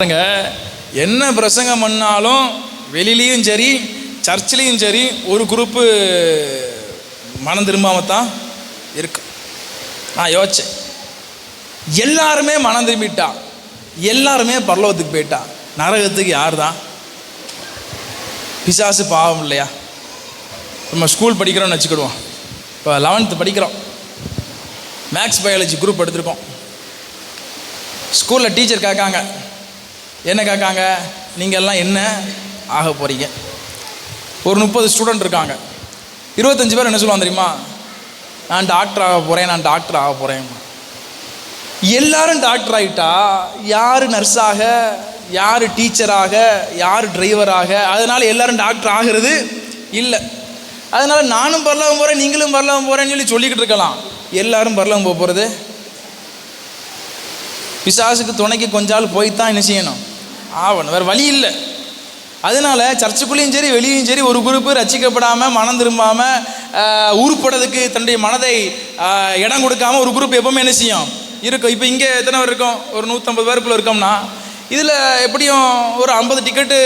என்ன பிரசங்கம் பண்ணாலும் வெளியிலையும் சரி சர்ச்சிலையும் சரி ஒரு குரூப்பு மனம் திரும்பாமத்தான் இருக்கு. நான் யோசிச்சேன், எல்லாருமே மனம் திரும்பிட்டா, எல்லாருமே பரலோகத்துக்கு போயிட்டா, நரகத்துக்கு யார் தான்? பிசாசு பாவம் இல்லையா? நம்ம ஸ்கூல் படிக்கிறோம்னு வச்சுக்கிடுவோம். இப்போ 11th படிக்கிறோம், மேக்ஸ் பயாலஜி குரூப் எடுத்திருக்கோம். ஸ்கூலில் டீச்சர் கேட்காங்க, என்ன கேட்காங்க, நீங்கள் எல்லாம் என்ன ஆக போகிறீங்க? ஒரு 30 ஸ்டூடெண்ட் இருக்காங்க. 25 பேர் என்ன சொல்லுவாங்க தெரியுமா? நான் டாக்டர் ஆக போகிறேன், நான் டாக்டர் ஆக போகிறேன். எல்லாரும் டாக்டர் ஆகிட்டா யார் நர்ஸாக, யார் டீச்சராக, யார் டிரைவராக? அதனால் எல்லாரும் டாக்டர் ஆகிறது இல்லை. அதனால் நானும் பரலோகம் போகிறேன், நீங்களும் பரலோகம் போகிறேன்னு சொல்லிக்கிட்டு இருக்கலாம். எல்லாரும் பரலோகம் போக போகிறது பிசாசுக்கு துணைக்கு கொஞ்சால் போய்த்தான் என்ன செய்யணும், ஆகணும், வேறு வழி இல்லை. அதனால சர்ச்சுக்குள்ளேயும் சரி வெளியும் சரி ஒரு குரூப்பு ரசிக்கப்படாமல் மனம் திரும்பாமல் உருப்படுறதுக்கு தன்னுடைய மனதை இடம் கொடுக்காமல் ஒரு குரூப் எப்பவுமே என்ன செய்யும் இருக்கும். இப்போ இங்கே எத்தனை பேர் இருக்கோம்? ஒரு 150 பேருக்குள்ளே இருக்கோம்னா இதில் எப்படியும் ஒரு 50 டிக்கெட்டு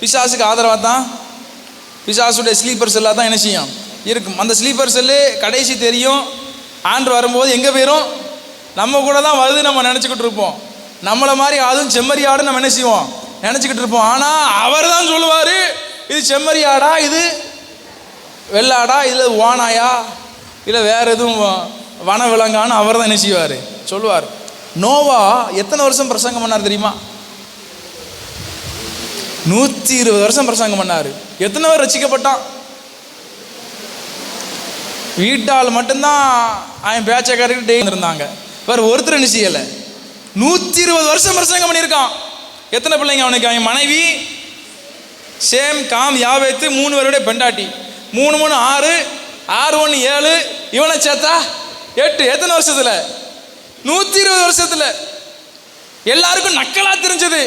பிசாசுக்கு ஆதரவாக தான், பிசாசுடைய ஸ்லீப்பர் செல்லாக தான் என்ன செய்யும் இருக்கும். அந்த ஸ்லீப்பர் செல்லு கடைசி தெரியும், ஆண்டு வரும்போது எங்கே போயிடும், நம்ம கூட தான் வருது நம்ம நினச்சிக்கிட்டு இருப்போம். நம்மளை மாதிரி அதுவும் செம்மறி ஆடு நம்ம என்ன செய்வோம் நினச்சிக்கிட்டு இருப்போம். ஆனால் அவர் தான் சொல்லுவார், இது செம்மறி ஆடா, இது வெள்ளாடா, இதில் ஓனாயா, இல்லை வேறு எதுவும் வன விலங்கான்னு அவர் தான் என்ன செய்வார் சொல்லுவார். நோவா எத்தனை வருஷம் பிரசங்கம் பண்ணார் தெரியுமா? 120 வருஷம் பிரசங்கம் பண்ணார். எத்தனை பேர் ரசிக்கப்பட்டான்? வீட்டால் மட்டும்தான் அவன் பேச்சக்காரர்கிட்ட இருந்தாங்க. வேறு ஒருத்தர் என்ன செய்யலை. 120 வருஷம் பிரசங்கம் பண்ணியிருக்கான். எத்தனை பிள்ளைங்க அவனுக்கு? அவன் மனைவி சேம் காம் யாவேத்து 3 பேருடைய பெண்டாட்டி, 3 3 6 6 1 7, இவனை சேர்த்தா 8. எத்தனை வருஷத்துல? 120 வருஷத்துல. எல்லாருக்கும் நக்கலா தெரிஞ்சது.